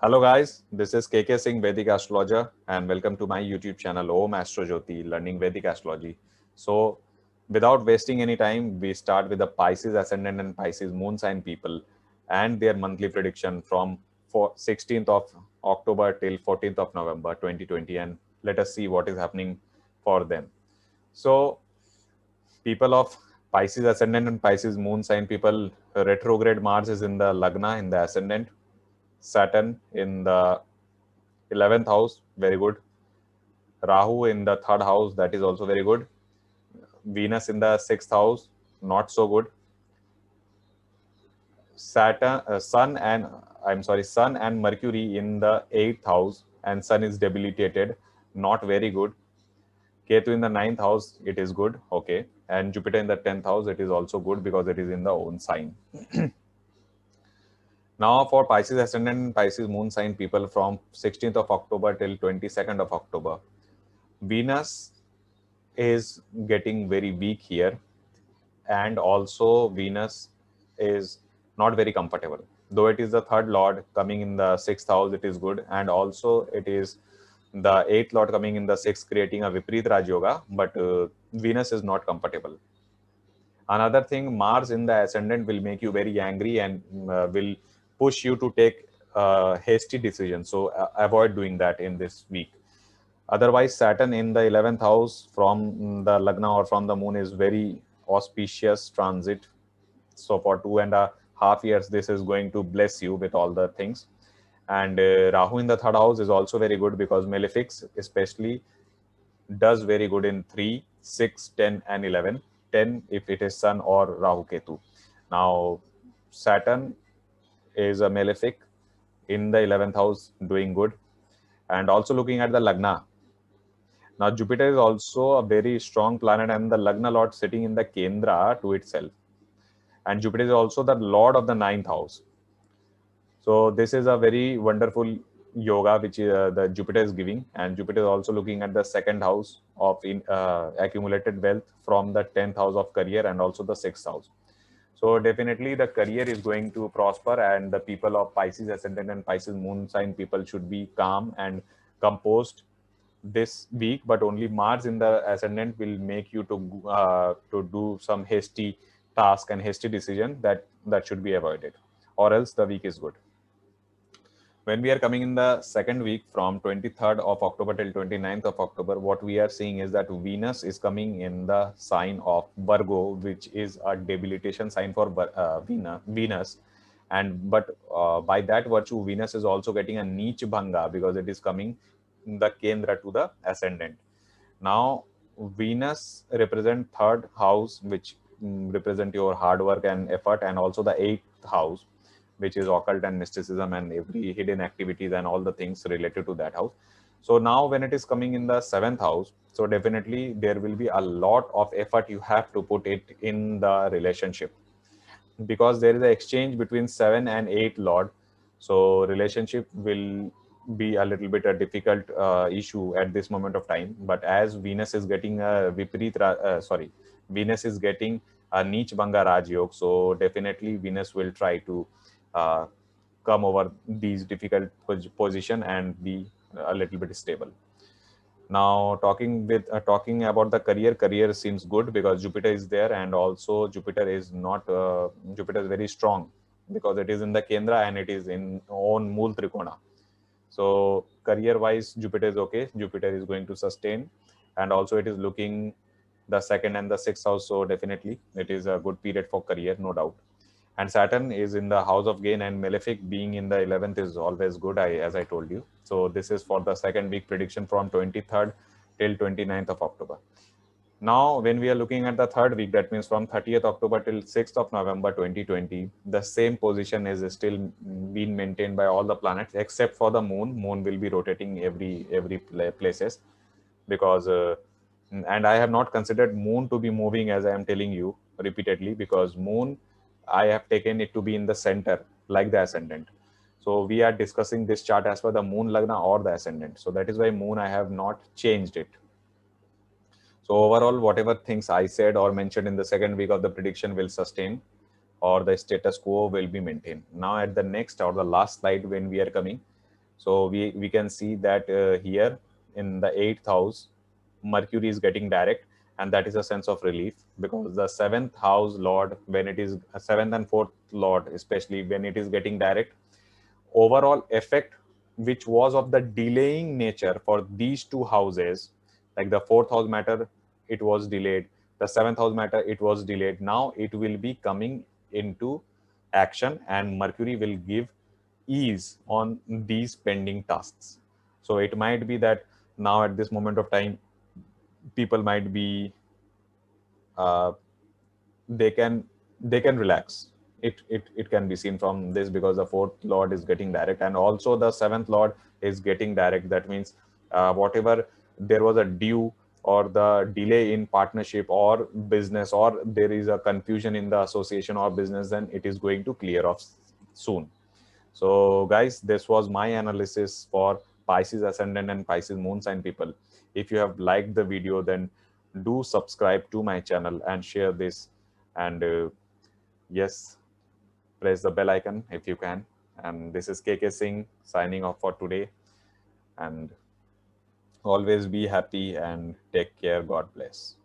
Hello guys, this is KK Singh Vedic Astrologer and welcome to my YouTube channel Om Astro Jyoti Learning Vedic Astrology. So without wasting any time, we start with the Pisces Ascendant and Pisces Moon sign people and their monthly prediction from 16th of October till 14th of November 2020, and let us see what is happening for them. So people of Pisces Ascendant and Pisces Moon sign people, retrograde Mars is in the Lagna in the Ascendant, Saturn in the 11th house, very good. Rahu in the third house, that is also very good. Venus in the sixth house, not so good. Sun and Mercury in the eighth house, and Sun is debilitated, not very good. Ketu in the ninth house, it is good, okay. And Jupiter in the 10th house, it is also good because it is in the own sign. Now, for Pisces Ascendant and Pisces Moon sign people from 16th of October till 22nd of October, Venus is getting very weak here, and also Venus is not very comfortable. Though it is the third lord coming in the sixth house, it is good, and also it is the eighth lord coming in the sixth, creating a Vipreet Raj Yoga, but Venus is not comfortable. Another thing, Mars in the ascendant will make you very angry and will push you to take hasty decisions. So avoid doing that in this week. Otherwise, Saturn in the 11th house from the Lagna or from the moon is very auspicious transit. So for 2.5 years, this is going to bless you with all the things. And Rahu in the third house is also very good because Malefics especially does very good in 3, 6, 10, and 11. 10 if it is Sun or Rahu Ketu. Now, Saturn is a malefic in the 11th house, doing good. And also looking at the Lagna. Now, Jupiter is also a very strong planet and the Lagna Lord sitting in the Kendra to itself. And Jupiter is also the Lord of the ninth house. So this is a very wonderful yoga which the Jupiter is giving, and Jupiter is also looking at the second house of accumulated wealth from the 10th house of career and also the sixth house. So definitely the career is going to prosper, and the people of Pisces ascendant and Pisces moon sign people should be calm and composed this week. But only Mars in the ascendant will make you to do some hasty task and hasty decision that should be avoided, or else the week is good. When we are coming in the second week from 23rd of October till 29th of October, what we are seeing is that Venus is coming in the sign of Virgo, which is a debilitation sign for Venus. And but by that virtue, Venus is also getting a Neech Bhanga because it is coming the Kendra to the ascendant. Now, Venus represent third house, which represent your hard work and effort, and also the eighth house, which is occult and mysticism and every hidden activities and all the things related to that house. So now when it is coming in the seventh house, so definitely there will be a lot of effort you have to put it in the relationship, because there is an exchange between 7 and 8 lord. So relationship will be a little bit a difficult issue at this moment of time. But as Venus is getting a Venus is getting a Neech Banga Raj Yog, so definitely Venus will try to uh, come over these difficult position and be a little bit stable. Now talking about the career seems good because Jupiter is there, and also Jupiter is very strong because it is in the Kendra and it is in own Mool Trikona. So career wise, Jupiter is okay. Jupiter is going to sustain, and also it is looking the second and the sixth house. So definitely it is a good period for career, no doubt. And Saturn is in the house of gain, and Malefic being in the 11th is always good, as I told you. So this is for the second week prediction from 23rd till 29th of October. Now, when we are looking at the third week, that means from 30th October till 6th of November 2020, the same position is still being maintained by all the planets except for the moon. Moon will be rotating every places because and I have not considered moon to be moving, as I am telling you repeatedly, because moon I have taken it to be in the center like the ascendant. So we are discussing this chart as per the moon lagna or the ascendant. So that is why moon I have not changed it. So overall, whatever things I said or mentioned in the second week of the prediction will sustain, or the status quo will be maintained. Now at the next or the last slide when we are coming, So we can see that here in the 8th house, Mercury is getting direct, and that is a sense of relief, because the 7th house lord, when it is 7th and 4th lord, especially when it is getting direct, overall effect which was of the delaying nature for these two houses, like the 4th house matter, it was delayed, the 7th house matter, it was delayed, now it will be coming into action, and Mercury will give ease on these pending tasks. So it might be that now at this moment of time, people might be uh, they can relax. It can be seen from this, because the 4th lord is getting direct, and also the 7th lord is getting direct. That means whatever there was a due or the delay in partnership or business, or there is a confusion in the association or business, then it is going to clear off soon. So guys, this was my analysis for Pisces ascendant and Pisces moon sign people. If you have liked the video, then do subscribe to my channel and share this, and yes, press the bell icon if you can. And this is KK Singh signing off for today, and always be happy and take care. God bless.